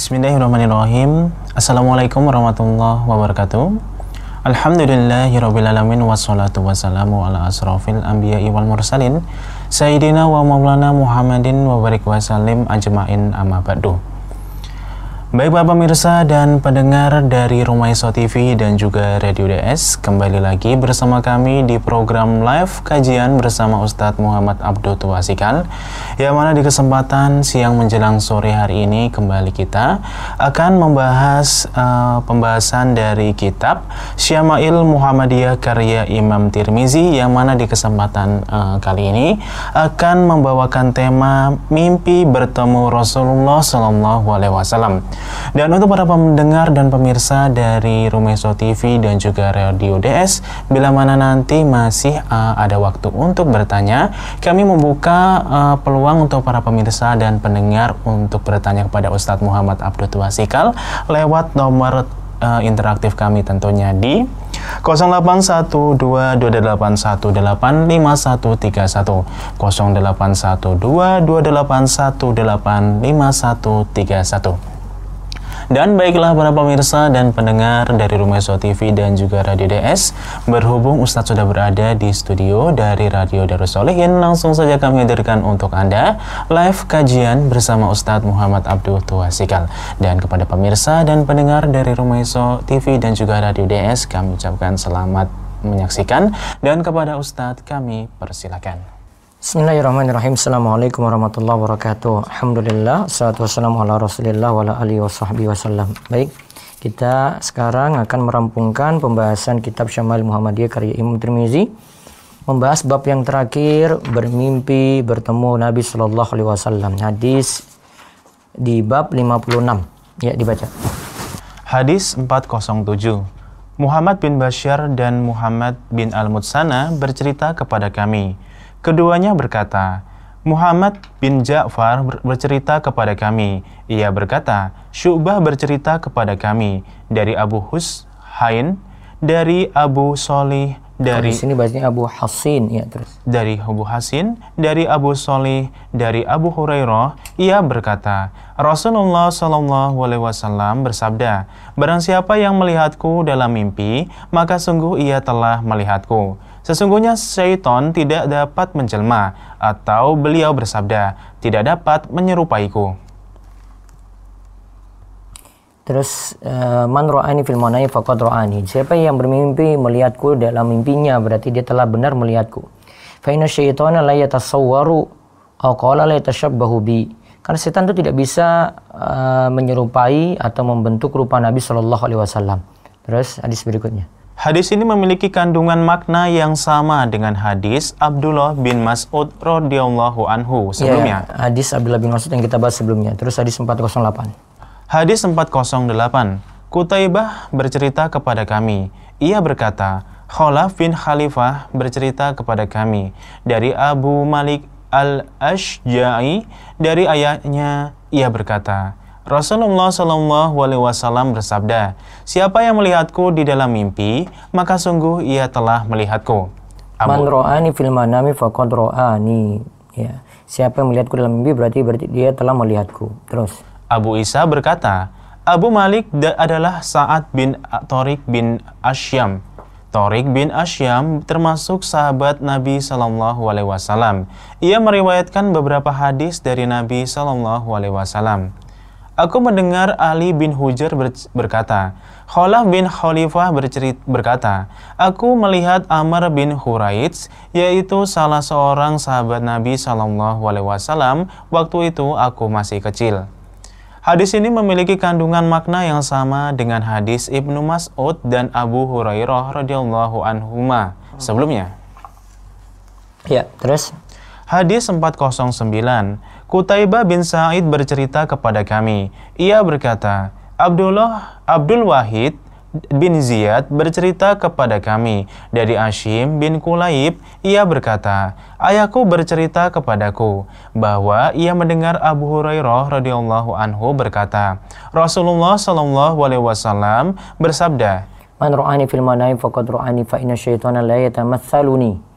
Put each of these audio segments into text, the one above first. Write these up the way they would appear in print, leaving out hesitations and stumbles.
Bismillahirrahmanirrahim. Assalamualaikum warahmatullahi wabarakatuh. Alhamdulillahirrabbilalamin. Wassalatu wassalamu ala asrafil anbiya'i wal mursalin Sayyidina wa maulana Muhammadin wa barik wa salim ajma'in amma ba'du. Baik Bapak pemirsa dan pendengar dari Rumaiso TV dan juga Radio DS, kembali lagi bersama kami di program live kajian bersama Ustadz Muhammad Abdul Tuasikal, yang mana di kesempatan siang menjelang sore hari ini kembali kita akan membahas pembahasan dari kitab Syama'il Muhammadiyah karya Imam Tirmizi, yang mana di kesempatan kali ini akan membawakan tema mimpi bertemu Rasulullah SAW. Dan untuk para pendengar dan pemirsa dari Rumaiso TV dan juga Radio DS, bila mana nanti masih ada waktu untuk bertanya, kami membuka peluang untuk para pemirsa dan pendengar untuk bertanya kepada Ustadz Muhammad Abdul Tuasikal lewat nomor interaktif kami tentunya di 081228185131, 081228185131. Dan baiklah para pemirsa dan pendengar dari Rumaiso TV dan juga Radio DS, berhubung Ustadz sudah berada di studio dari Radio Darussholihin, langsung saja kami hadirkan untuk Anda live kajian bersama Ustadz Muhammad Abdul Tuasikal. Dan kepada pemirsa dan pendengar dari Rumaiso TV dan juga Radio DS, kami ucapkan selamat menyaksikan, dan kepada Ustadz kami persilakan. Bismillahirrahmanirrahim. Assalamualaikum warahmatullahi wabarakatuh. Alhamdulillah, salatu wassalamu ala rasulillah wa ala alihi wa sahbihi wasallam. Baik, kita sekarang akan merampungkan pembahasan kitab Syama'il Muhammadiyah karya Imam Tirmizi, membahas bab yang terakhir, bermimpi bertemu Nabi Sallallahu Alaihi Wasallam. Hadis di bab 56. Ya, dibaca. Hadis 407. Muhammad bin Bashar dan Muhammad bin Al-Mutsana bercerita kepada kami. Keduanya berkata, Muhammad bin Ja'far bercerita kepada kami. Ia berkata, Syu'bah bercerita kepada kami dari Abu Hushain, dari Abu Solih, dari sini bacanya Abu Hasin, ya, terus. Dari Abu Hasin, dari Abu Solih, dari Abu Hurairah. Ia berkata, Rasulullah SAW bersabda, barang siapa yang melihatku dalam mimpi, maka sungguh ia telah melihatku. Sesungguhnya syaitan tidak dapat menjelma, atau beliau bersabda, tidak dapat menyerupaiku. Terus man ra'ani fil manami faqad ra'ani. Siapa yang bermimpi melihatku dalam mimpinya, berarti dia telah benar melihatku. Fa inna syaitana la yatasawwaru aw qala la yatashabbahu bi. Karena setan itu tidak bisa menyerupai atau membentuk rupa Nabi Shallallahu Alaihi Wasallam. Terus hadis berikutnya. Hadis ini memiliki kandungan makna yang sama dengan hadis Abdullah bin Mas'ud radhiyallahu anhu sebelumnya. Ya, hadis Abdullah bin Mas'ud yang kita bahas sebelumnya. Terus hadis 408. Hadis 408. Qutaibah bercerita kepada kami. Ia berkata, Khalaf bin Khalifah bercerita kepada kami dari Abu Malik al-Ashja'i, dari ayahnya. Ia berkata, Rasulullah SAW bersabda, siapa yang melihatku di dalam mimpi, maka sungguh ia telah melihatku. Man ra'ani fil manami faqad ra'ani. Ya, siapa yang melihatku dalam mimpi berarti dia telah melihatku. Terus Abu Isa berkata, Abu Malik adalah Sa'ad bin Tariq bin Asyam. Tariq bin Asyam termasuk sahabat Nabi SAW. Ia meriwayatkan beberapa hadis dari Nabi SAW. Aku mendengar Ali bin Hujr berkata, Khalaf bin Khalifah berkata, aku melihat Amr bin Huraits, yaitu salah seorang sahabat Nabi SAW. Waktu itu aku masih kecil. Hadis ini memiliki kandungan makna yang sama dengan hadis Ibnu Mas'ud dan Abu Hurairah radhiyallahu anhuma sebelumnya. Ya, terus hadis 409. Qutaibah bin Sa'id bercerita kepada kami. Ia berkata, Abdul Wahid bin Ziyad bercerita kepada kami dari Ashim bin Kulaib. Ia berkata, ayahku bercerita kepadaku bahwa ia mendengar Abu Hurairah radhiyallahu anhu berkata, Rasulullah SAW bersabda, man ra'ani fil manami faqad ra'ani fa inna syaitana la yatamatsaluni.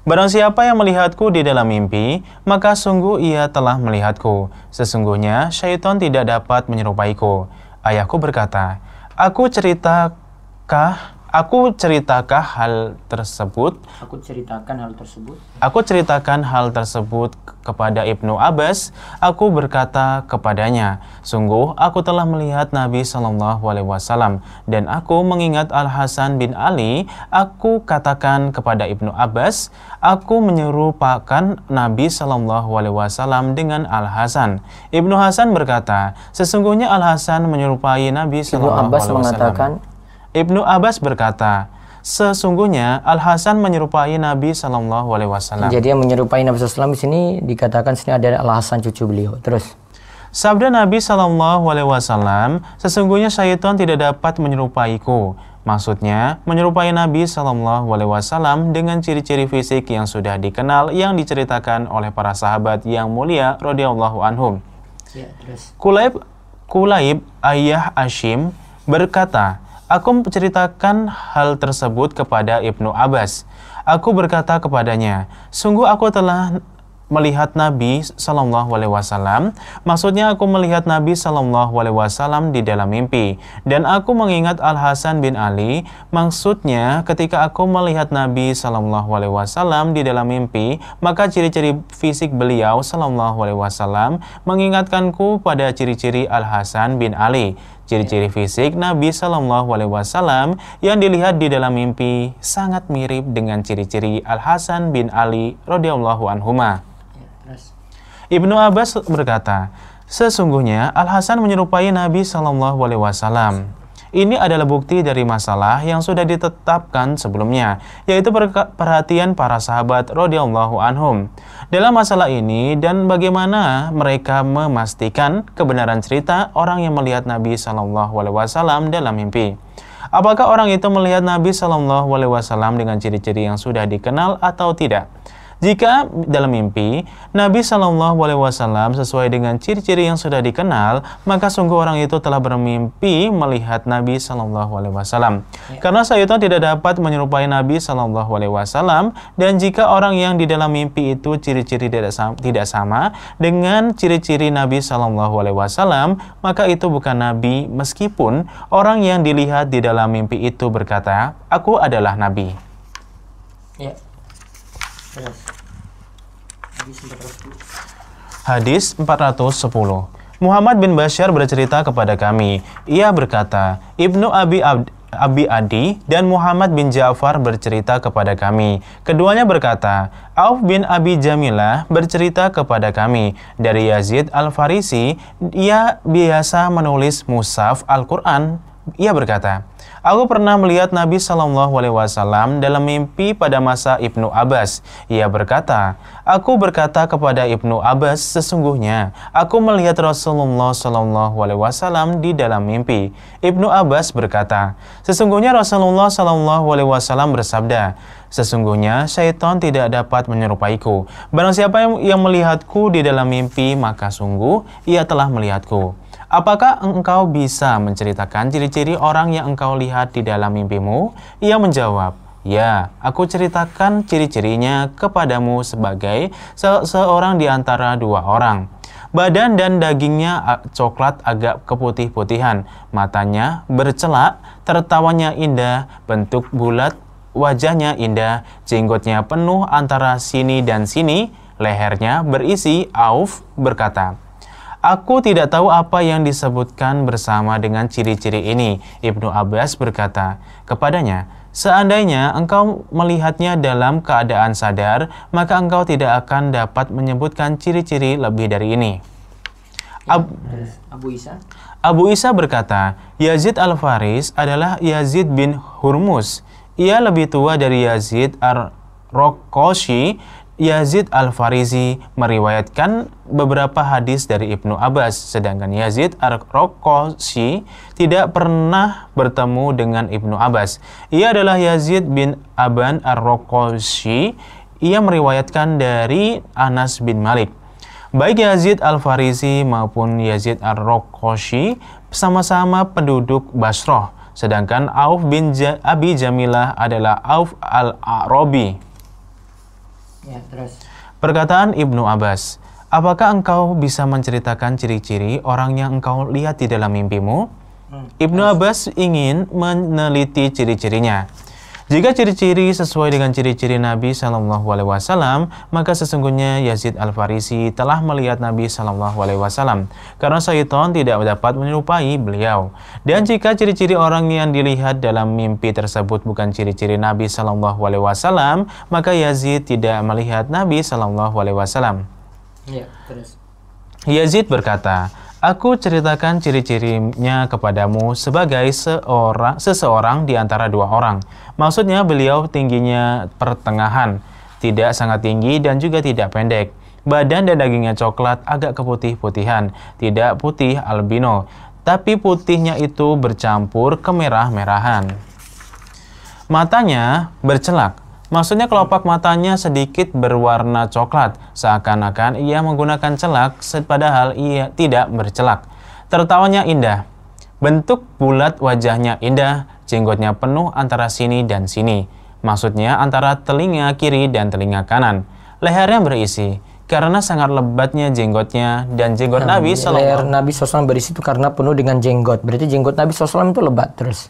Barang siapa yang melihatku di dalam mimpi, maka sungguh ia telah melihatku. Sesungguhnya syaitan tidak dapat menyerupaiku. Ayahku berkata, Aku ceritakan hal tersebut kepada Ibnu Abbas. Aku berkata kepadanya, sungguh aku telah melihat Nabi SAW dan aku mengingat Al-Hasan bin Ali. Aku katakan kepada Ibnu Abbas, aku menyerupakan Nabi SAW dengan Al-Hasan. Ibnu Hasan berkata, sesungguhnya Al-Hasan menyerupai Nabi SAW. Ibnu Abbas berkata, sesungguhnya Al-Hasan menyerupai Nabi SAW. Jadi yang menyerupai Nabi SAW di sini dikatakan sini ada Al-Hasan cucu beliau. Terus sabda Nabi SAW, sesungguhnya syaitan tidak dapat menyerupaiku. Maksudnya menyerupai Nabi SAW dengan ciri-ciri fisik yang sudah dikenal yang diceritakan oleh para sahabat yang mulia radhiyallahu anhum. Ya, terus. Kulaib ayah Hashim berkata, aku menceritakan hal tersebut kepada Ibnu Abbas. Aku berkata kepadanya, sungguh aku telah melihat Nabi SAW. Maksudnya aku melihat Nabi SAW di dalam mimpi. Dan aku mengingat Al-Hasan bin Ali. Maksudnya ketika aku melihat Nabi SAW di dalam mimpi, maka ciri-ciri fisik beliau SAW mengingatkanku pada ciri-ciri Al-Hasan bin Ali. Ciri-ciri fisik Nabi SAW yang dilihat di dalam mimpi sangat mirip dengan ciri-ciri Al-Hasan bin Ali radhiyallahu anhuma. Ibnu Abbas berkata, sesungguhnya Al-Hasan menyerupai Nabi SAW. Ini adalah bukti dari masalah yang sudah ditetapkan sebelumnya, yaitu perhatian para sahabat radhiyallahu anhum dalam masalah ini dan bagaimana mereka memastikan kebenaran cerita orang yang melihat Nabi SAW dalam mimpi. Apakah orang itu melihat Nabi SAW dengan ciri-ciri yang sudah dikenal atau tidak? Jika dalam mimpi Nabi SAW sesuai dengan ciri-ciri yang sudah dikenal, maka sungguh orang itu telah bermimpi melihat Nabi SAW. Karena syaitan tidak dapat menyerupai Nabi SAW, dan jika orang yang di dalam mimpi itu ciri-ciri tidak sama dengan ciri-ciri Nabi SAW, maka itu bukan Nabi, meskipun orang yang dilihat di dalam mimpi itu berkata, aku adalah Nabi. Ya. Hadis 410. Muhammad bin Bashar bercerita kepada kami, ia berkata, Ibnu Abi Adi dan Muhammad bin Ja'far bercerita kepada kami. Keduanya berkata, Auf bin Abi Jamilah bercerita kepada kami dari Yazid Al-Farisi, ia biasa menulis mushaf Al-Quran. Ia berkata, aku pernah melihat Nabi SAW dalam mimpi pada masa Ibnu Abbas. Ia berkata, aku berkata kepada Ibnu Abbas, sesungguhnya aku melihat Rasulullah SAW di dalam mimpi. Ibnu Abbas berkata, sesungguhnya Rasulullah SAW bersabda, sesungguhnya syaitan tidak dapat menyerupaiku. Barang siapa yang melihatku di dalam mimpi, maka sungguh ia telah melihatku. Apakah engkau bisa menceritakan ciri-ciri orang yang engkau lihat di dalam mimpimu? Ia menjawab, ya, aku ceritakan ciri-cirinya kepadamu sebagai seorang di antara dua orang. Badan dan dagingnya coklat agak keputih-putihan, matanya bercelak, tertawanya indah, bentuk bulat, wajahnya indah, jenggotnya penuh antara sini dan sini, lehernya berisi. Auf berkata, aku tidak tahu apa yang disebutkan bersama dengan ciri-ciri ini. Ibnu Abbas berkata kepadanya, seandainya engkau melihatnya dalam keadaan sadar, maka engkau tidak akan dapat menyebutkan ciri-ciri lebih dari ini. Abu Isa berkata, Yazid Al-Faris adalah Yazid bin Hurmuz. Ia lebih tua dari Yazid Ar-Rokoshi. Yazid Al-Farizi meriwayatkan beberapa hadis dari Ibnu Abbas, sedangkan Yazid Ar-Rokoshi tidak pernah bertemu dengan Ibnu Abbas. Ia adalah Yazid bin Aban Ar-Rokoshi. Ia meriwayatkan dari Anas bin Malik. Baik Yazid Al-Farizi maupun Yazid Ar-Rokoshi sama-sama penduduk Basrah, sedangkan Auf bin Abi Jamilah adalah Auf Al-Arabi. Ya, terus. Perkataan Ibnu Abbas, apakah engkau bisa menceritakan ciri-ciri orang yang engkau lihat di dalam mimpimu? Ibnu Abbas ingin meneliti ciri-cirinya. Jika ciri-ciri sesuai dengan ciri-ciri Nabi Shallallahu Alaihi Wasallam, maka sesungguhnya Yazid Al-Farisi telah melihat Nabi Shallallahu Alaihi Wasallam, karena syaitan tidak dapat menyerupai beliau. Dan jika ciri-ciri orang yang dilihat dalam mimpi tersebut bukan ciri-ciri Nabi Shallallahu Alaihi Wasallam, maka Yazid tidak melihat Nabi Shallallahu Alaihi Wasallam. Ya, terus. Yazid berkata, aku ceritakan ciri-cirinya kepadamu sebagai seseorang di antara dua orang. Maksudnya beliau tingginya pertengahan, tidak sangat tinggi dan juga tidak pendek. Badan dan dagingnya coklat agak keputih-putihan, tidak putih albino, tapi putihnya itu bercampur kemerah-merahan. Matanya bercelak. Maksudnya kelopak matanya sedikit berwarna coklat, seakan-akan ia menggunakan celak, padahal ia tidak bercelak. Tertawanya indah. Bentuk bulat wajahnya indah, jenggotnya penuh antara sini dan sini. Maksudnya antara telinga kiri dan telinga kanan. Lehernya berisi, karena sangat lebatnya jenggotnya dan jenggot Nabi SAW. Leher Nabi SAW berisi itu karena penuh dengan jenggot. Berarti jenggot Nabi SAW itu lebat terus.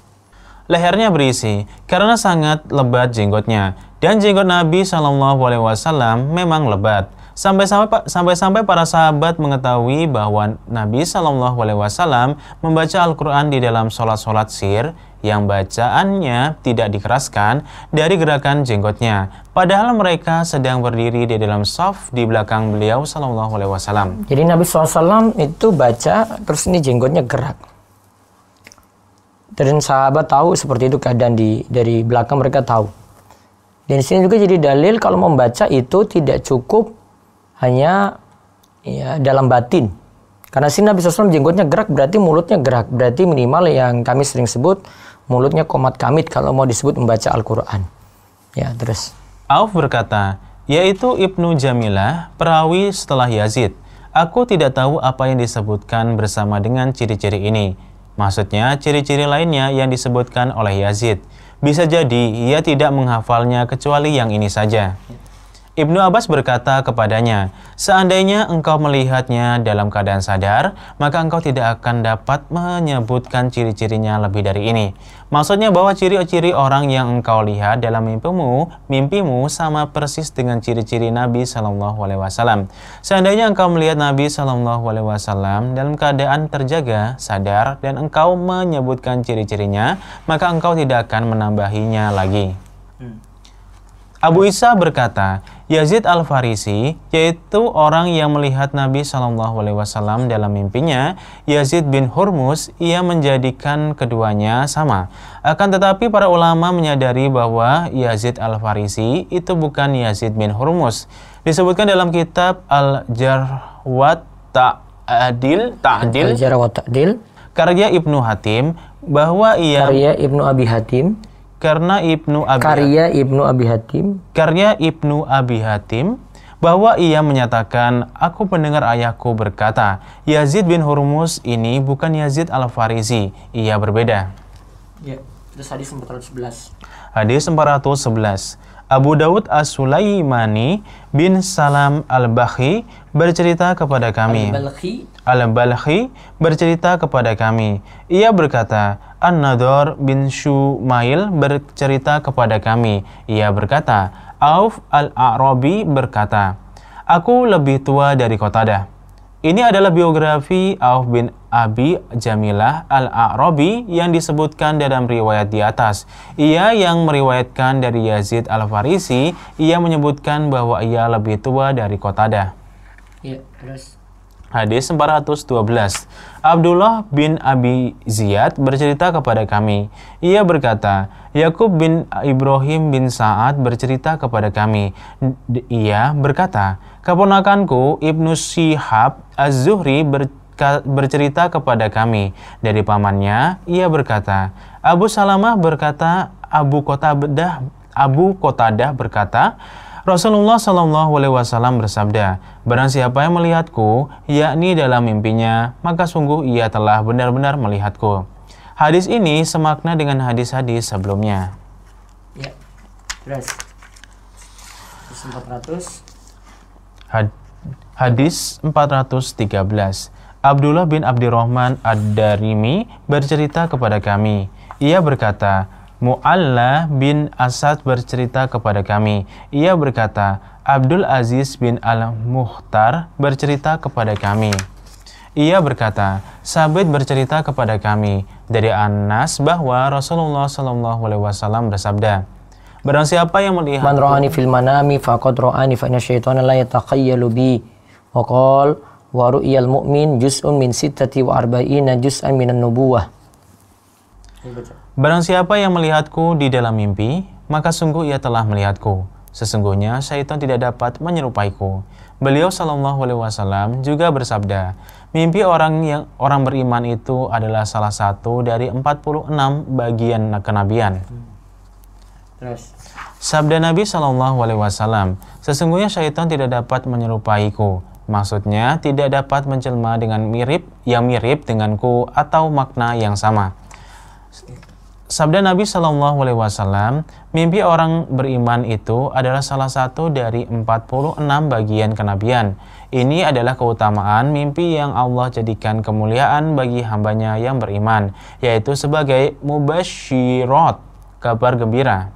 Lehernya berisi karena sangat lebat jenggotnya, dan jenggot Nabi Shallallahu Alaihi Wasallam memang lebat. Sampai-sampai para sahabat mengetahui bahwa Nabi Shallallahu Alaihi Wasallam membaca Al-Quran di dalam sholat-sholat sir yang bacaannya tidak dikeraskan dari gerakan jenggotnya. Padahal mereka sedang berdiri di dalam shaf di belakang beliau Shallallahu Alaihi Wasallam. Jadi Nabi SAW itu baca terus ini jenggotnya gerak. Dan sahabat tahu seperti itu keadaan dari belakang, mereka tahu. Dan di sini juga jadi dalil kalau membaca itu tidak cukup hanya ya, dalam batin. Karena sini Nabi SAW jenggotnya gerak berarti mulutnya gerak. Berarti minimal yang kami sering sebut mulutnya komat kamit kalau mau disebut membaca Al-Quran. Ya, terus. Auf berkata, yaitu Ibnu Jamilah, perawi setelah Yazid. Aku tidak tahu apa yang disebutkan bersama dengan ciri-ciri ini. Maksudnya, ciri-ciri lainnya yang disebutkan oleh Yazid. Bisa jadi ia tidak menghafalnya kecuali yang ini saja. Ibnu Abbas berkata kepadanya, seandainya engkau melihatnya dalam keadaan sadar, maka engkau tidak akan dapat menyebutkan ciri-cirinya lebih dari ini. Maksudnya bahwa ciri-ciri orang yang engkau lihat dalam mimpimu sama persis dengan ciri-ciri Nabi Shallallahu Alaihi Wasallam. Seandainya engkau melihat Nabi Shallallahu Alaihi Wasallam dalam keadaan terjaga, sadar, dan engkau menyebutkan ciri-cirinya, maka engkau tidak akan menambahinya lagi. Abu Isa berkata, Yazid Al-Farisi, yaitu orang yang melihat Nabi SAW dalam mimpinya, Yazid bin Hurmus, ia menjadikan keduanya sama. Akan tetapi para ulama menyadari bahwa Yazid Al-Farisi itu bukan Yazid bin Hurmus. Disebutkan dalam kitab Al-Jarh wa Ta'dil, Al-Jarh wa Ta'dil, karya Ibnu Hatim, bahwa ia karya Ibnu Abi Hatim, karya Ibnu Abi Hatim, bahwa ia menyatakan, aku mendengar ayahku berkata, Yazid bin Hurmus ini bukan Yazid Al-Farisi, ia berbeda. Ya, terus hadis 411. Hadis 411. Abu Dawud As-Sulaimani bin Salam Al-Bakhi bercerita kepada kami. Al-Balkhi bercerita kepada kami. Ia berkata, An-Nadhr bin Shumail bercerita kepada kami. Ia berkata, Auf Al-A'rabi berkata, aku lebih tua dari Qatadah. Ini adalah biografi Auf bin Abi Jamilah Al-A'rabi yang disebutkan dalam riwayat di atas. Ia yang meriwayatkan dari Yazid Al-Farisi, ia menyebutkan bahwa ia lebih tua dari Qatadah. Ya, terus. Hadis 412. Abdullah bin Abi Ziyad bercerita kepada kami. Ia berkata, Yakub bin Ibrahim bin Sa'ad bercerita kepada kami. Ia berkata, keponakanku Ibnu Syihab Az-Zuhri bercerita kepada kami. Dari pamannya, ia berkata, Abu Salamah berkata, Abu Qatadah berkata, Rasulullah Shallallahu Alaihi Wasallam bersabda, barang siapa yang melihatku, yakni dalam mimpinya, maka sungguh ia telah benar-benar melihatku. Hadis ini semakna dengan hadis-hadis sebelumnya. Ya, terus Hadis 413. Abdullah bin Abdurrahman Ad-Darimi bercerita kepada kami. Ia berkata, Mu'alla bin Asad bercerita kepada kami. Ia berkata, Abdul Aziz bin Al-Mukhtar bercerita kepada kami. Ia berkata, Sabit bercerita kepada kami dari Anas bahwa Rasulullah SAW bersabda, barang siapa yang melihat Man ra'ani fil manami faqad ra'ani fa inna syaitana la yatakhayyalu bi wa qala wa ru'yal mu'min juz'un min 46 juz'an minan nubuwah. Barang siapa yang melihatku di dalam mimpi, maka sungguh ia telah melihatku. Sesungguhnya syaitan tidak dapat menyerupaiku. Beliau sallallahu alaihi wasallam juga bersabda, mimpi orang beriman itu adalah salah satu dari 46 bagian kenabian. Sabda Nabi sallallahu alaihi wasallam, sesungguhnya syaitan tidak dapat menyerupaiku. Maksudnya tidak dapat menjelma dengan mirip denganku atau makna yang sama. Sabda Nabi Shallallahu Alaihi Wasallam, mimpi orang beriman itu adalah salah satu dari 46 bagian kenabian. Ini adalah keutamaan mimpi yang Allah jadikan kemuliaan bagi hambanya yang beriman, yaitu sebagai mubasyirat, kabar gembira.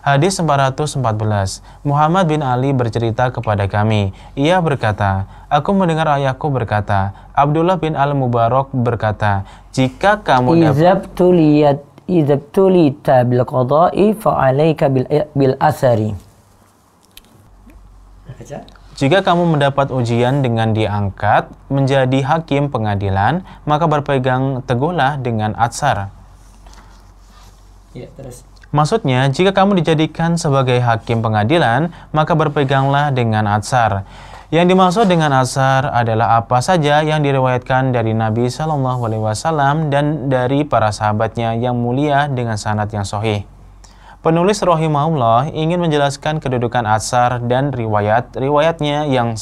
Hadis 414. Muhammad bin Ali bercerita kepada kami. Ia berkata, aku mendengar ayahku berkata, Abdullah bin Al-Mubarak berkata, jika kamu Izabtulita bil qada'i fa'alaika bil asari. Jika kamu mendapat ujian dengan diangkat menjadi hakim pengadilan, maka berpegang teguhlah dengan atsar. Maksudnya, jika kamu dijadikan sebagai hakim pengadilan, maka berpeganglah dengan atsar. Yang dimaksud dengan atsar adalah apa saja yang diriwayatkan dari Nabi Shallallahu Alaihi Wasallam dan dari para sahabatnya yang mulia dengan sanad yang sahih. Penulis rahimahullah ingin menjelaskan kedudukan atsar dan riwayatnya yang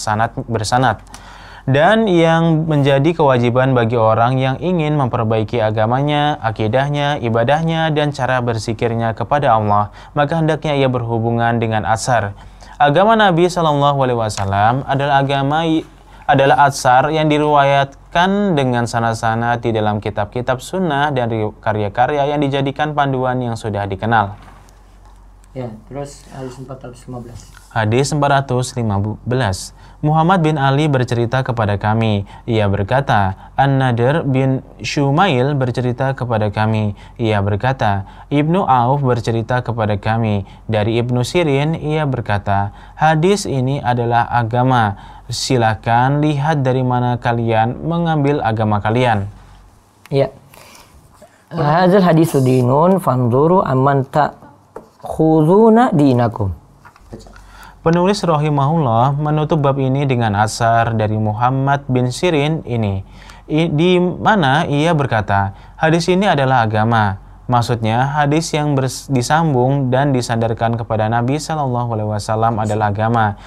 bersanad. Dan yang menjadi kewajiban bagi orang yang ingin memperbaiki agamanya, akidahnya, ibadahnya, dan cara bersikirnya kepada Allah, maka hendaknya ia berhubungan dengan atsar. Agama Nabi Shallallahu Alaihi Wasallam adalah atsar yang diriwayatkan dengan sanad-sanad di dalam kitab-kitab sunnah dan karya-karya yang dijadikan panduan yang sudah dikenal. Ya, terus hadis 415. Hadis 415. Muhammad bin Ali bercerita kepada kami. Ia berkata, An-Nadir bin Shumail bercerita kepada kami. Ia berkata, Ibnu Auf bercerita kepada kami. Dari Ibnu Sirin, ia berkata, hadis ini adalah agama. Silakan lihat dari mana kalian mengambil agama kalian. Ya. Hadzal hadisu dinun fanzuru amman ta'khuduna dinakum. Penulis rahimahullah menutup bab ini dengan asar dari Muhammad bin Sirin ini, di mana ia berkata, hadis ini adalah agama. Maksudnya, hadis yang disambung dan disandarkan kepada Nabi Shallallahu Alaihi Wasallam adalah agama.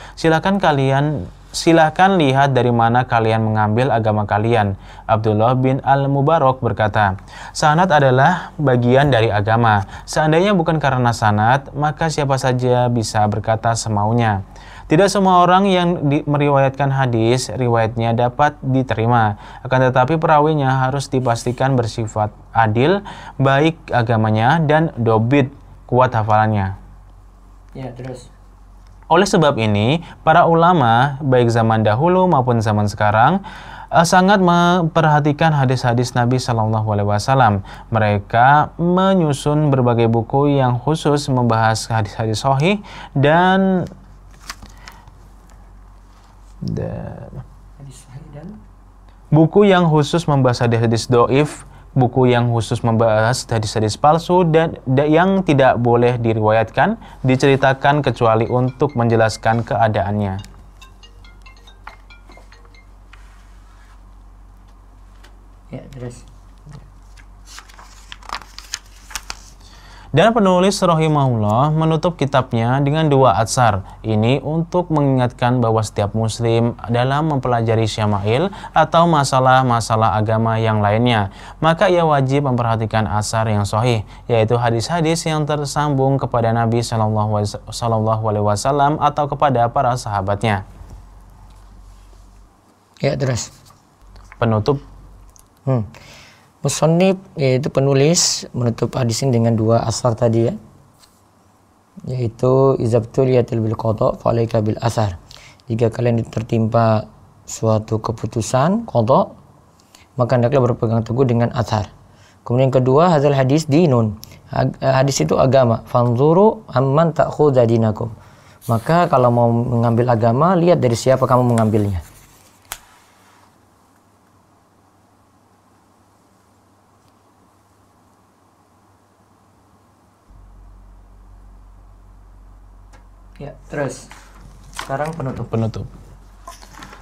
Silakan lihat dari mana kalian mengambil agama kalian. Abdullah bin Al-Mubarak berkata, sanad adalah bagian dari agama. Seandainya bukan karena sanad, maka siapa saja bisa berkata semaunya. Tidak semua orang yang meriwayatkan hadis, riwayatnya dapat diterima. Akan tetapi perawinya harus dipastikan bersifat adil, baik agamanya, dan dobit, kuat hafalannya. Ya, terus. Oleh sebab ini, para ulama, baik zaman dahulu maupun zaman sekarang, sangat memperhatikan hadis-hadis Nabi Shallallahu Alaihi Wasallam. Mereka menyusun berbagai buku yang khusus membahas hadis-hadis sahih dan buku yang khusus membahas hadis-hadis doif, buku yang khusus membahas hadis-hadis palsu dan yang tidak boleh diriwayatkan, diceritakan kecuali untuk menjelaskan keadaannya. Ya, terus. Dan penulis rahimahullah menutup kitabnya dengan dua atsar ini untuk mengingatkan bahwa setiap muslim dalam mempelajari syama'il atau masalah-masalah agama yang lainnya, maka ia wajib memperhatikan atsar yang sahih, yaitu hadis-hadis yang tersambung kepada Nabi Shallallahu Alaihi Wasallam atau kepada para sahabatnya. Ya, terus penutup. Musannif, yaitu penulis, menutup hadis ini dengan dua asar tadi ya, yaitu izabtuliyatil bil qada falaika bil asar. Jika kalian tertimpa suatu keputusan qada, maka hendaklah berpegang teguh dengan asar. Kemudian yang kedua, hadzal hadis dinun, hadis itu agama, fanzuru amman ta'khudha dinakum. Maka kalau mau mengambil agama, lihat dari siapa kamu mengambilnya. Ya, terus sekarang penutup.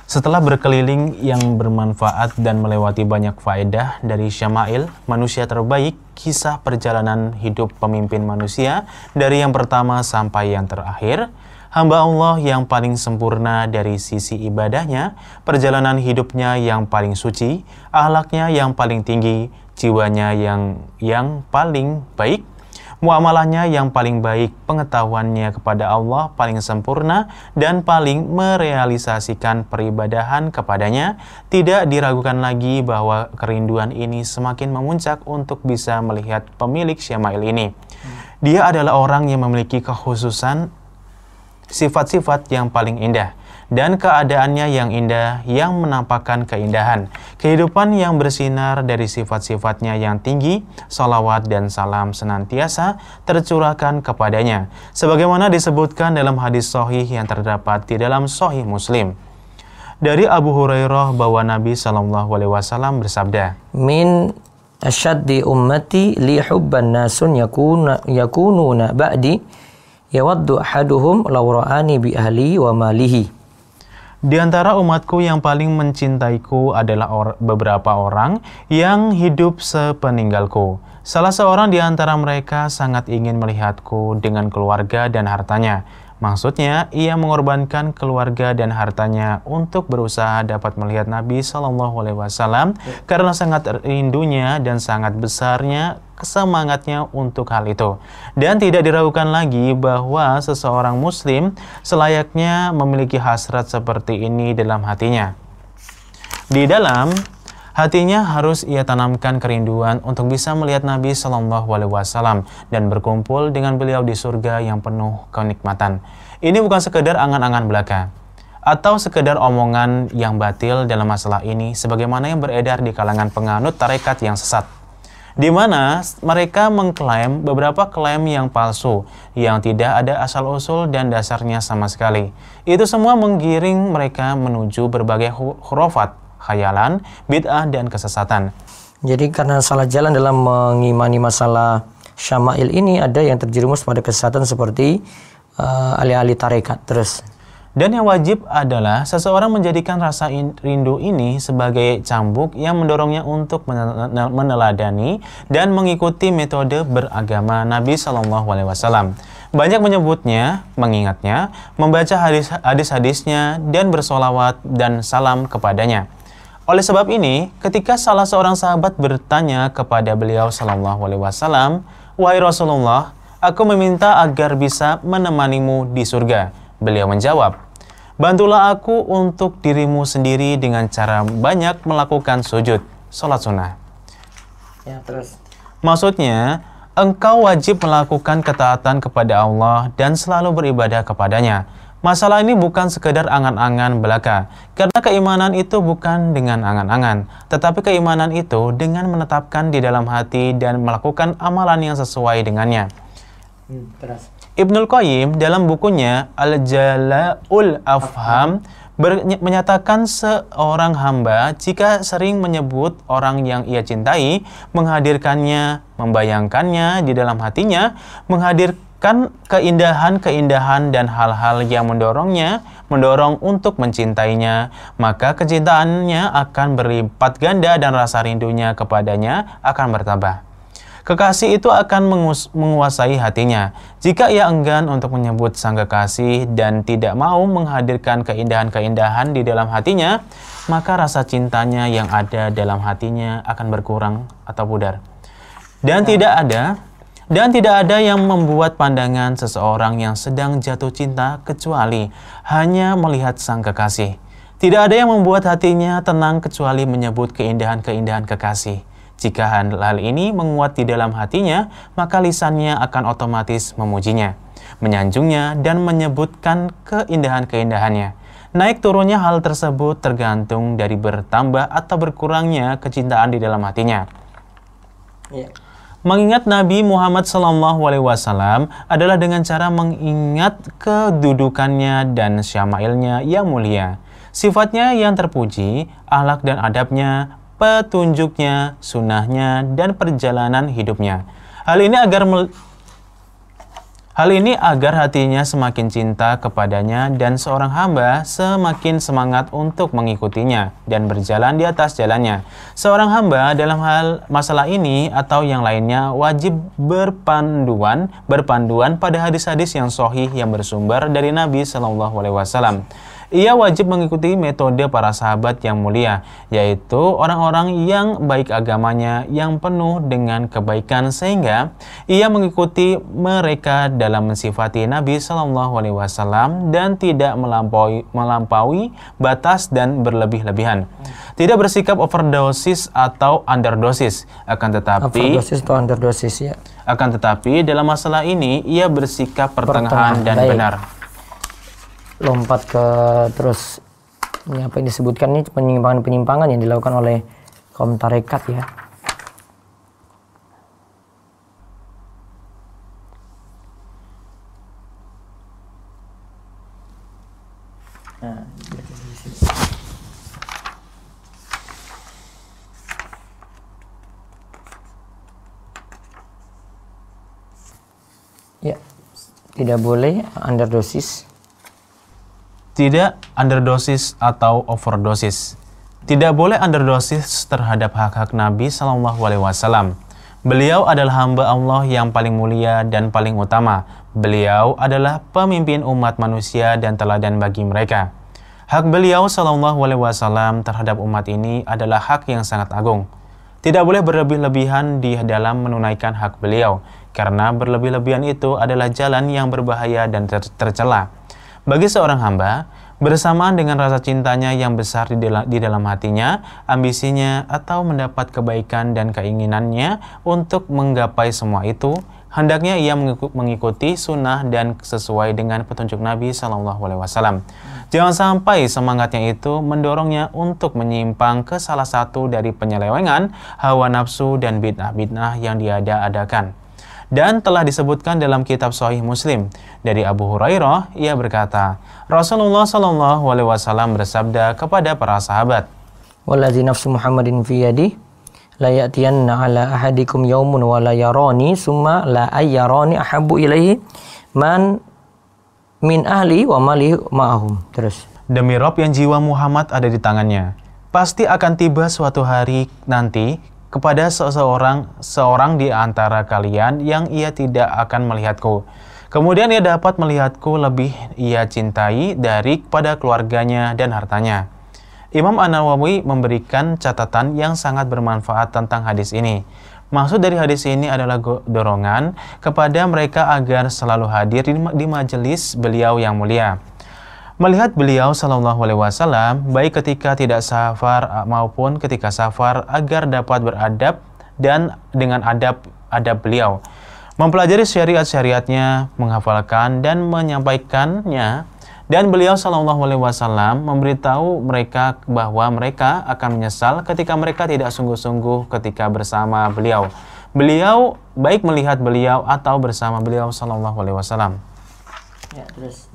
Setelah berkeliling yang bermanfaat dan melewati banyak faedah dari syama'il manusia terbaik, kisah perjalanan hidup pemimpin manusia dari yang pertama sampai yang terakhir, hamba Allah yang paling sempurna dari sisi ibadahnya, perjalanan hidupnya yang paling suci, akhlaknya yang paling tinggi, jiwanya yang paling baik, muamalahnya yang paling baik, pengetahuannya kepada Allah paling sempurna, dan paling merealisasikan peribadahan kepadanya. Tidak diragukan lagi bahwa kerinduan ini semakin memuncak untuk bisa melihat pemilik syama'il ini. Dia adalah orang yang memiliki kekhususan sifat-sifat yang paling indah, dan keadaannya yang indah yang menampakkan keindahan. Kehidupan yang bersinar dari sifat-sifatnya yang tinggi, salawat dan salam senantiasa tercurahkan kepadanya. Sebagaimana disebutkan dalam hadis sahih yang terdapat di dalam Sahih Muslim. Dari Abu Hurairah bahwa Nabi SAW bersabda, Min asyaddi ummati li hubban nasun yakununa ba'di yawaddu ahaduhum law ra'ani bi ahli wa malihi. Di antara umatku yang paling mencintaiku adalah beberapa orang yang hidup sepeninggalku. Salah seorang di antara mereka sangat ingin melihatku dengan keluarga dan hartanya. Maksudnya, ia mengorbankan keluarga dan hartanya untuk berusaha dapat melihat Nabi SAW karena sangat rindunya dan sangat besarnya semangatnya untuk hal itu. Dan tidak diragukan lagi bahwa seseorang muslim selayaknya memiliki hasrat seperti ini dalam hatinya. Di dalam hatinya harus ia tanamkan kerinduan untuk bisa melihat Nabi SAW dan berkumpul dengan beliau di surga yang penuh kenikmatan. Ini bukan sekedar angan-angan belaka atau sekedar omongan yang batil dalam masalah ini, sebagaimana yang beredar di kalangan penganut tarekat yang sesat, di mana mereka mengklaim beberapa klaim yang palsu, yang tidak ada asal-usul dan dasarnya sama sekali. Itu semua menggiring mereka menuju berbagai khurafat, khayalan, bid'ah, dan kesesatan. Jadi karena salah jalan dalam mengimani masalah syama'il ini, ada yang terjerumus pada kesesatan seperti ahli-ahli tarekat. Terus, dan yang wajib adalah seseorang menjadikan rasa rindu ini sebagai cambuk yang mendorongnya untuk meneladani dan mengikuti metode beragama Nabi SAW. Banyak menyebutnya, mengingatnya, membaca hadis-hadisnya, dan bersolawat dan salam kepadanya. Oleh sebab ini, ketika salah seorang sahabat bertanya kepada beliau SAW, "Wahai Rasulullah, aku meminta agar bisa menemanimu di surga." Beliau menjawab, "Bantulah aku untuk dirimu sendiri dengan cara banyak melakukan sujud, sholat sunnah." Ya, terus. Maksudnya, engkau wajib melakukan ketaatan kepada Allah dan selalu beribadah kepadanya. Masalah ini bukan sekedar angan-angan belaka, karena keimanan itu bukan dengan angan-angan, tetapi keimanan itu dengan menetapkan di dalam hati dan melakukan amalan yang sesuai dengannya. Terus. Ibnul Qayyim dalam bukunya Al-Jala'ul Afham menyatakan seorang hamba jika sering menyebut orang yang ia cintai, menghadirkannya, membayangkannya di dalam hatinya, menghadirkan keindahan-keindahan dan hal-hal yang mendorong untuk mencintainya, maka kecintaannya akan berlipat ganda dan rasa rindunya kepadanya akan bertambah. Kekasih itu akan menguasai hatinya. Jika ia enggan untuk menyebut sang kekasih dan tidak mau menghadirkan keindahan-keindahan di dalam hatinya, maka rasa cintanya yang ada dalam hatinya akan berkurang atau pudar. Dan tidak ada yang membuat pandangan seseorang yang sedang jatuh cinta kecuali hanya melihat sang kekasih. Tidak ada yang membuat hatinya tenang kecuali menyebut keindahan-keindahan kekasih. Jika hal ini menguat di dalam hatinya, maka lisannya akan otomatis memujinya, menyanjungnya, dan menyebutkan keindahan-keindahannya. Naik turunnya hal tersebut tergantung dari bertambah atau berkurangnya kecintaan di dalam hatinya. Mengingat Nabi Muhammad SAW adalah dengan cara mengingat kedudukannya dan syama'ilnya yang mulia, sifatnya yang terpuji, akhlak dan adabnya, petunjuknya, sunnahnya, dan perjalanan hidupnya. Hal ini agar hatinya semakin cinta kepadanya dan seorang hamba semakin semangat untuk mengikutinya dan berjalan di atas jalannya. Seorang hamba dalam hal masalah ini atau yang lainnya wajib berpanduan pada hadis-hadis yang sahih yang bersumber dari Nabi SAW. Ia wajib mengikuti metode para sahabat yang mulia, yaitu orang-orang yang baik agamanya, yang penuh dengan kebaikan, sehingga ia mengikuti mereka dalam mensifati Nabi SAW dan tidak melampaui batas dan berlebih-lebihan. Tidak bersikap overdosis atau underdosis, akan tetapi overdosis atau underdosis, ya. Akan tetapi dalam masalah ini ia bersikap pertengahan dan baik. benar. Lompat ke terus ini apa yang disebutkan ini penyimpangan-penyimpangan yang dilakukan oleh kaum tarekat, ya. Nah, ya, tidak boleh underdosis. Tidak underdosis atau overdosis. Tidak boleh underdosis terhadap hak-hak Nabi SAW. Beliau adalah hamba Allah yang paling mulia dan paling utama. Beliau adalah pemimpin umat manusia dan teladan bagi mereka. Hak beliau SAW terhadap umat ini adalah hak yang sangat agung. Tidak boleh berlebih-lebihan di dalam menunaikan hak beliau, karena berlebih-lebihan itu adalah jalan yang berbahaya dan tercela. Bagi seorang hamba, bersamaan dengan rasa cintanya yang besar di dalam hatinya, ambisinya, atau mendapat kebaikan dan keinginannya untuk menggapai semua itu, hendaknya ia mengikuti sunnah dan sesuai dengan petunjuk Nabi SAW. Jangan sampai semangatnya itu mendorongnya untuk menyimpang ke salah satu dari penyelewengan, hawa nafsu, dan bid'ah-bid'ah yang diada-adakan. Dan telah disebutkan dalam kitab Sahih Muslim dari Abu Hurairah, ia berkata, Rasulullah SAW bersabda kepada para sahabat, "Wallazi nafsu Muhammadin fi yadi, la ya'tiyanna ala ahadikum yaumun wa la yarani, summa la ayyarani ahabbu ilaihi man min ahli wa mali ma'ahum." Terus. Demi Rob yang jiwa Muhammad ada di tangannya, pasti akan tiba suatu hari nanti kepada seorang di antara kalian yang ia tidak akan melihatku. Kemudian ia dapat melihatku lebih ia cintai daripada keluarganya dan hartanya. Imam An-Nawawi memberikan catatan yang sangat bermanfaat tentang hadis ini. Maksud dari hadis ini adalah dorongan kepada mereka agar selalu hadir di majelis beliau yang mulia. Melihat beliau SAW, baik ketika tidak safar maupun ketika safar, agar dapat beradab dan dengan adab beliau. Mempelajari syariat-syariatnya, menghafalkan dan menyampaikannya. Dan beliau SAW memberitahu mereka bahwa mereka akan menyesal ketika mereka tidak sungguh-sungguh ketika bersama beliau. Beliau baik melihat beliau atau bersama beliau SAW. Ya, terus.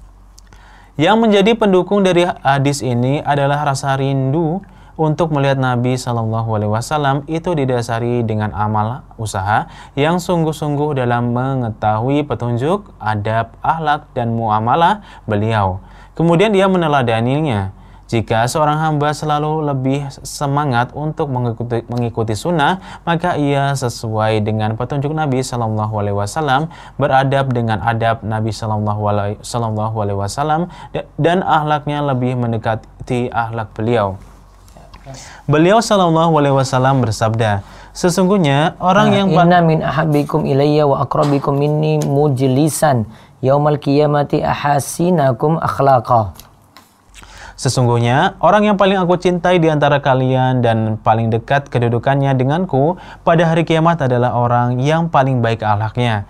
Yang menjadi pendukung dari hadis ini adalah rasa rindu untuk melihat Nabi SAW itu didasari dengan amal usaha yang sungguh-sungguh dalam mengetahui petunjuk, adab, akhlak, dan muamalah beliau. Kemudian dia meneladaninya. Jika seorang hamba selalu lebih semangat untuk mengikuti sunnah, maka ia sesuai dengan petunjuk Nabi Shallallahu Alaihi Wasallam, beradab dengan adab Nabi Shallallahu Alaihi Wasallam, dan akhlaknya lebih mendekati akhlak beliau. Beliau Shallallahu Alaihi Wasallam bersabda, sesungguhnya orang yang inna min ahabbikum ilayya wa aqrabikum minni mujlisan yaumal qiyamati ahasinakum akhlaqa. Sesungguhnya orang yang paling aku cintai di antara kalian dan paling dekat kedudukannya denganku pada hari kiamat adalah orang yang paling baik akhlaknya.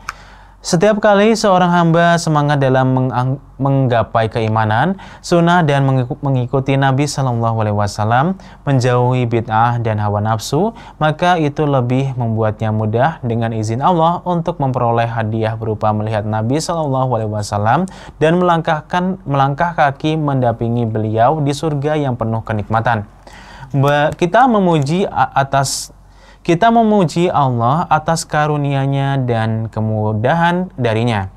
Setiap kali seorang hamba semangat dalam menggapai keimanan, sunnah dan mengikuti Nabi Shallallahu Alaihi Wasallam, menjauhi bid'ah dan hawa nafsu, maka itu lebih membuatnya mudah dengan izin Allah untuk memperoleh hadiah berupa melihat Nabi Shallallahu Alaihi Wasallam dan melangkah kaki mendampingi beliau di surga yang penuh kenikmatan. Kita memuji Allah atas karunia-Nya dan kemudahan darinya.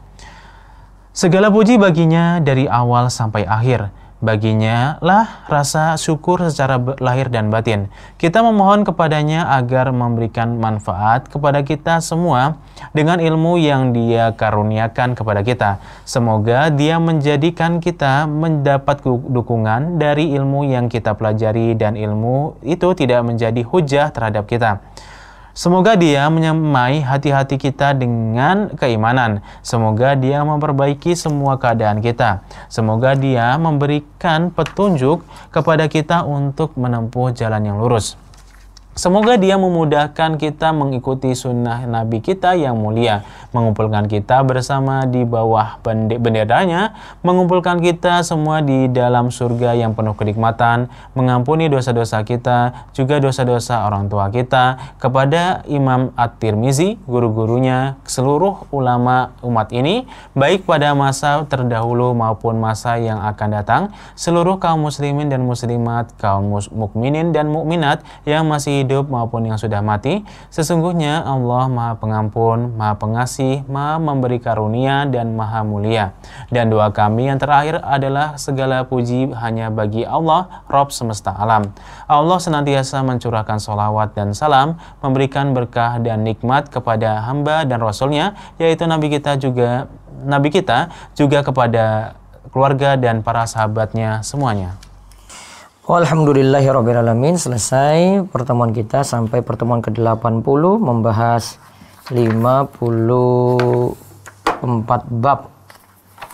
Segala puji baginya dari awal sampai akhir. Baginya lah rasa syukur secara lahir dan batin. Kita memohon kepadanya agar memberikan manfaat kepada kita semua dengan ilmu yang Dia karuniakan kepada kita. Semoga Dia menjadikan kita mendapat dukungan dari ilmu yang kita pelajari dan ilmu itu tidak menjadi hujah terhadap kita. Semoga Dia menyemai hati-hati kita dengan keimanan. Semoga Dia memperbaiki semua keadaan kita. Semoga Dia memberikan petunjuk kepada kita untuk menempuh jalan yang lurus. Semoga Dia memudahkan kita mengikuti sunnah Nabi kita yang mulia, mengumpulkan kita bersama di bawah benderanya, mengumpulkan kita semua di dalam surga yang penuh kenikmatan, mengampuni dosa-dosa kita, juga dosa-dosa orang tua kita, kepada Imam At-Tirmizi, guru-gurunya, seluruh ulama umat ini, baik pada masa terdahulu maupun masa yang akan datang, seluruh kaum muslimin dan muslimat, kaum mukminin dan mukminat yang masih hidup maupun yang sudah mati. Sesungguhnya Allah Maha Pengampun, Maha Pengasih, Maha Memberi Karunia dan Maha Mulia. Dan doa kami yang terakhir adalah segala puji hanya bagi Allah, Rabb semesta alam. Allah senantiasa mencurahkan sholawat dan salam, memberikan berkah dan nikmat kepada hamba dan Rasulnya, yaitu Nabi kita juga kepada keluarga dan para sahabatnya semuanya. Alhamdulillahirrabbilalamin. Selesai pertemuan kita sampai pertemuan ke-80 membahas 54 bab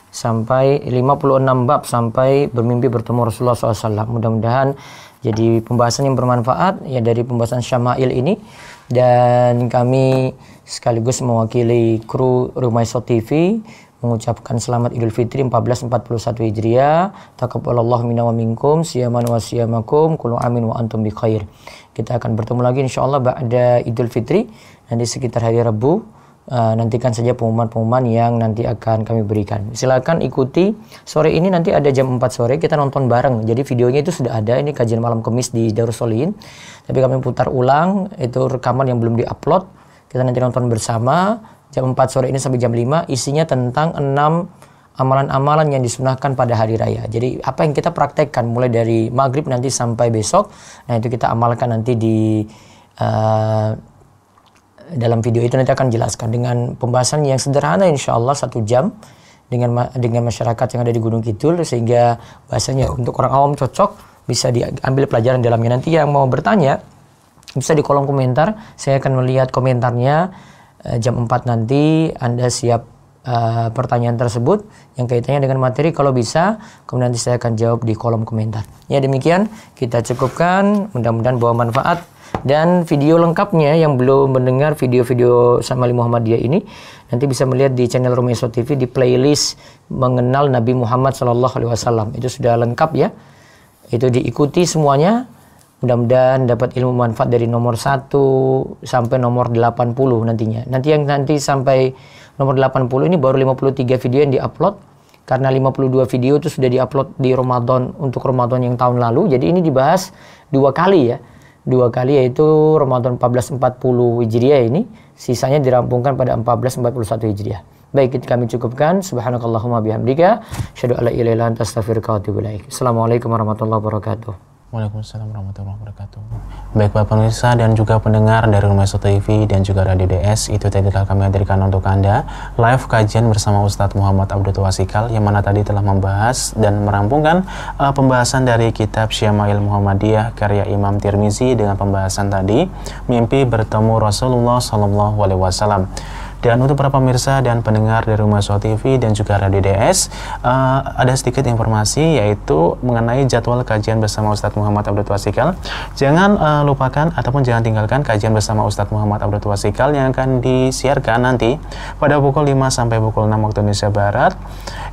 sampai 56 bab sampai bermimpi bertemu Rasulullah SAW. Mudah-mudahan jadi pembahasan yang bermanfaat ya dari pembahasan Syama'il ini, dan kami sekaligus mewakili kru Rumaiso TV mengucapkan selamat Idul Fitri 1441 Hijriah. Taqabbalallahu minna wa minkum, siyaman wa siyamakum, kullu amin wa antum bi khair. Kita akan bertemu lagi insyaallah ba'da Idul Fitri nanti sekitar hari Rabu. Nantikan saja pengumuman-pengumuman yang nanti akan kami berikan. Silakan ikuti. Sore ini nanti ada jam 4 sore kita nonton bareng. Jadi videonya itu sudah ada, ini kajian malam Kamis di Darussolihin. Tapi kami putar ulang, itu rekaman yang belum diupload. Kita nanti nonton bersama. Jam 4 sore ini sampai jam 5, isinya tentang 6 amalan-amalan yang disunahkan pada hari raya. Jadi apa yang kita praktekkan mulai dari maghrib nanti sampai besok, nah itu kita amalkan nanti di dalam video itu nanti akan jelaskan dengan pembahasan yang sederhana insyaallah 1 jam dengan masyarakat yang ada di Gunung Kidul, sehingga bahasanya untuk orang awam cocok, bisa diambil pelajaran dalamnya. Nanti yang mau bertanya bisa di kolom komentar, saya akan melihat komentarnya. Jam 4 nanti Anda siap pertanyaan tersebut yang kaitannya dengan materi, kalau bisa kemudian nanti saya akan jawab di kolom komentar. Ya demikian kita cukupkan, mudah-mudahan bawa manfaat. Dan video lengkapnya yang belum mendengar video-video Syama'il Muhammadiyah ini nanti bisa melihat di channel Rumaiso TV di playlist mengenal Nabi Muhammad SAW. Itu sudah lengkap ya, itu diikuti semuanya. Mudah-mudahan dapat ilmu manfaat dari nomor 1 sampai nomor 80 nantinya. Nanti sampai nomor 80 ini baru 53 video yang diupload. Karena 52 video itu sudah diupload di Ramadan, untuk Ramadan yang tahun lalu. Jadi ini dibahas 2 kali ya. 2 kali, yaitu Ramadan 1440 Hijriah ini, sisanya dirampungkan pada 1441 Hijriah. Baik, kami cukupkan. Subhanakallahumma bihamdika, asyhadu an la ilaha illa anta, astaghfiruka wa atubu ilaik. Assalamualaikum warahmatullahi wabarakatuh. Waalaikumsalam warahmatullahi wabarakatuh. Baik Bapak pemirsa dan juga pendengar dari Rumah Iso TV dan juga Radio DS, itu tadi telah kami hadirkan untuk Anda live kajian bersama Ustadz Muhammad Abdul Twasikal, yang mana tadi telah membahas dan merampungkan pembahasan dari kitab Syama'il Muhammadiyah karya Imam Tirmizi dengan pembahasan tadi mimpi bertemu Rasulullah SAW. Dan untuk para pemirsa dan pendengar dari Rumah Iso TV dan juga Radio DS, ada sedikit informasi yaitu mengenai jadwal kajian bersama Ustadz Muhammad Abdul Twasikal. Jangan lupakan ataupun jangan tinggalkan kajian bersama Ustadz Muhammad Abdul Twasikal yang akan disiarkan nanti pada pukul 5 sampai pukul 6 waktu Indonesia Barat,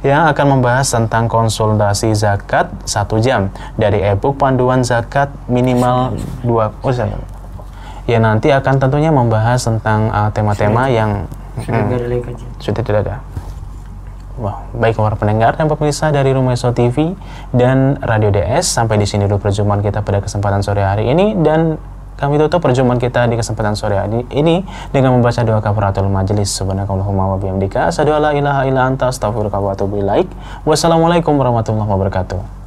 yang akan membahas tentang konsultasi zakat 1 jam dari e-book panduan zakat minimal 2. Ya, nanti akan tentunya membahas tentang tema-tema yang sudah tidak ada. Wah, baik para pendengar dan pemirsa dari Rumah Iso TV dan Radio DS, sampai di sini dulu perjumpaan kita pada kesempatan sore hari ini, dan kami tutup perjumpaan kita di kesempatan sore hari ini dengan membaca doa kafaratul majelis. Subhanakallahumma wa bihamdika, asyhadu an la ilaha illa anta, astaghfiruka wa atubu ilaik. Wassalamualaikum warahmatullahi wabarakatuh.